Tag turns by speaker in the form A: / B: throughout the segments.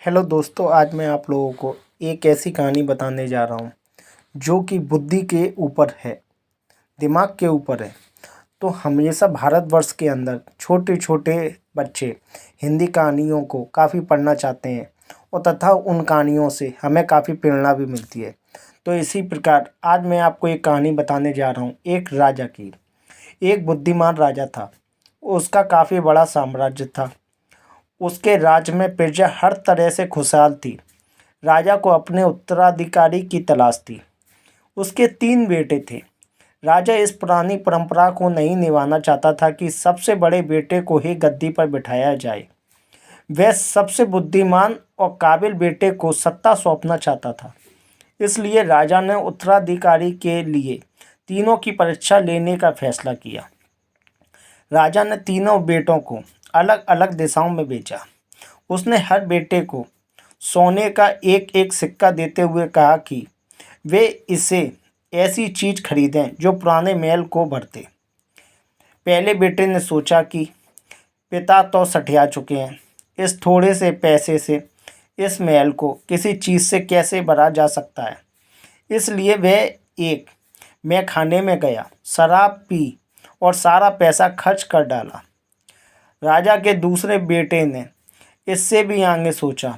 A: Hello दोस्तों, आज मैं आप लोगों को एक ऐसी कहानी बताने जा रहा हूँ जो कि बुद्धि के ऊपर है, दिमाग के ऊपर है। तो हमेशा भारतवर्ष के अंदर छोटे छोटे बच्चे हिंदी कहानियों को काफ़ी पढ़ना चाहते हैं और तथा उन कहानियों से हमें काफ़ी प्रेरणा भी मिलती है। तो इसी प्रकार आज मैं आपको एक कहानी बताने जा रहा हूँ एक राजा की। एक बुद्धिमान राजा था, उसका काफ़ी बड़ा साम्राज्य था। उसके राज्य में प्रजा हर तरह से खुशहाल थी। राजा को अपने उत्तराधिकारी की तलाश थी। उसके 3 बेटे थे। राजा इस पुरानी परंपरा को नहीं निभाना चाहता था कि सबसे बड़े बेटे को ही गद्दी पर बिठाया जाए। वह सबसे बुद्धिमान और काबिल बेटे को सत्ता सौंपना चाहता था। इसलिए राजा ने उत्तराधिकारी के लिए तीनों की परीक्षा लेने का फैसला किया। राजा ने तीनों बेटों को अलग अलग दिशाओं में भेजा। उसने हर बेटे को सोने का एक एक सिक्का देते हुए कहा कि वे इसे ऐसी चीज़ खरीदें जो पुराने महल को भरते। पहले बेटे ने सोचा कि पिता तो सठिया चुके हैं, इस थोड़े से पैसे से इस महल को किसी चीज़ से कैसे भरा जा सकता है। इसलिए वह एक मैखाने में गया, शराब पी और सारा पैसा खर्च कर डाला। राजा के दूसरे बेटे ने इससे भी आगे सोचा।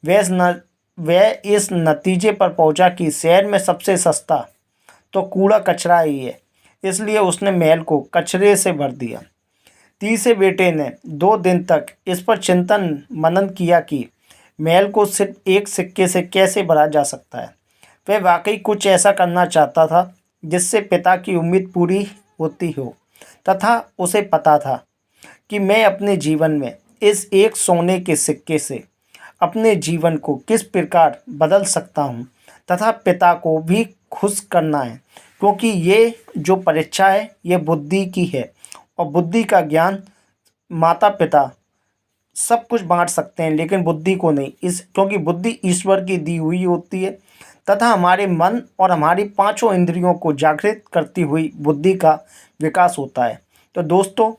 A: वह इस नतीजे पर पहुंचा कि शहर में सबसे सस्ता तो कूड़ा कचरा ही है। इसलिए उसने महल को कचरे से भर दिया। तीसरे बेटे ने 2 दिन तक इस पर चिंतन मनन किया कि महल को सिर्फ एक सिक्के से कैसे भरा जा सकता है। वह वाकई कुछ ऐसा करना चाहता था जिससे पिता की उम्मीद पूरी होती हो, तथा उसे पता था कि मैं अपने जीवन में इस एक सोने के सिक्के से अपने जीवन को किस प्रकार बदल सकता हूँ, तथा पिता को भी खुश करना है। क्योंकि ये जो परीक्षा है ये बुद्धि की है और बुद्धि का ज्ञान माता पिता सब कुछ बांट सकते हैं लेकिन बुद्धि को नहीं, क्योंकि बुद्धि ईश्वर की दी हुई होती है तथा हमारे मन और हमारी 5 इंद्रियों को जागृत करती हुई बुद्धि का विकास होता है। तो दोस्तों,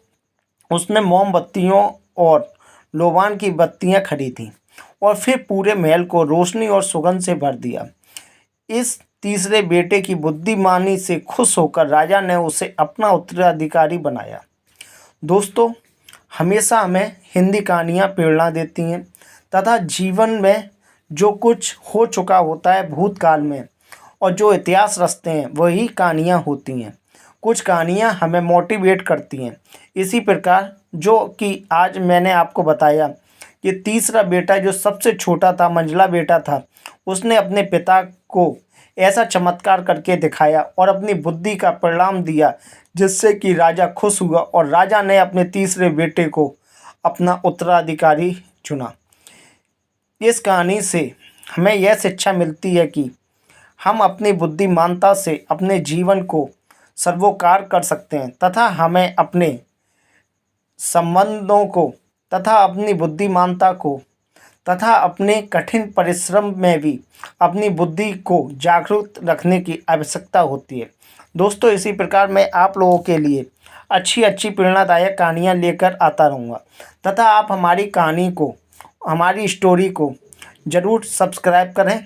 A: उसने मोमबत्तियों और लोबान की बत्तियां खरीदी और फिर पूरे महल को रोशनी और सुगंध से भर दिया। इस तीसरे बेटे की बुद्धिमानी से खुश होकर राजा ने उसे अपना उत्तराधिकारी बनाया। दोस्तों, हमेशा हमें हिंदी कहानियाँ प्रेरणा देती हैं तथा जीवन में जो कुछ हो चुका होता है भूतकाल में और जो इतिहास रचते हैं वही कहानियाँ होती हैं। कुछ कहानियाँ हमें मोटिवेट करती हैं। इसी प्रकार जो कि आज मैंने आपको बताया कि तीसरा बेटा जो सबसे छोटा था, मंझला बेटा था, उसने अपने पिता को ऐसा चमत्कार करके दिखाया और अपनी बुद्धि का परिणाम दिया जिससे कि राजा खुश हुआ और राजा ने अपने तीसरे बेटे को अपना उत्तराधिकारी चुना। इस कहानी से हमें यह शिक्षा मिलती है कि हम अपनी बुद्धिमानता से अपने जीवन को सर्वोकार कर सकते हैं तथा हमें अपने संबंधों को तथा अपनी बुद्धिमानता को तथा अपने कठिन परिश्रम में भी अपनी बुद्धि को जागरूक रखने की आवश्यकता होती है। दोस्तों, इसी प्रकार मैं आप लोगों के लिए अच्छी अच्छी प्रेरणादायक कहानियाँ लेकर आता रहूँगा तथा आप हमारी कहानी को, हमारी स्टोरी को ज़रूर सब्सक्राइब करें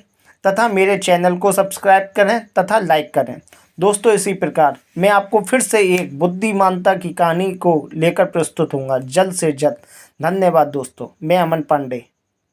A: तथा मेरे चैनल को सब्सक्राइब करें तथा लाइक करें। दोस्तों, इसी प्रकार मैं आपको फिर से एक बुद्धिमानता की कहानी को लेकर प्रस्तुत होऊंगा जल्द से जल्द। धन्यवाद दोस्तों, मैं अमन पांडे।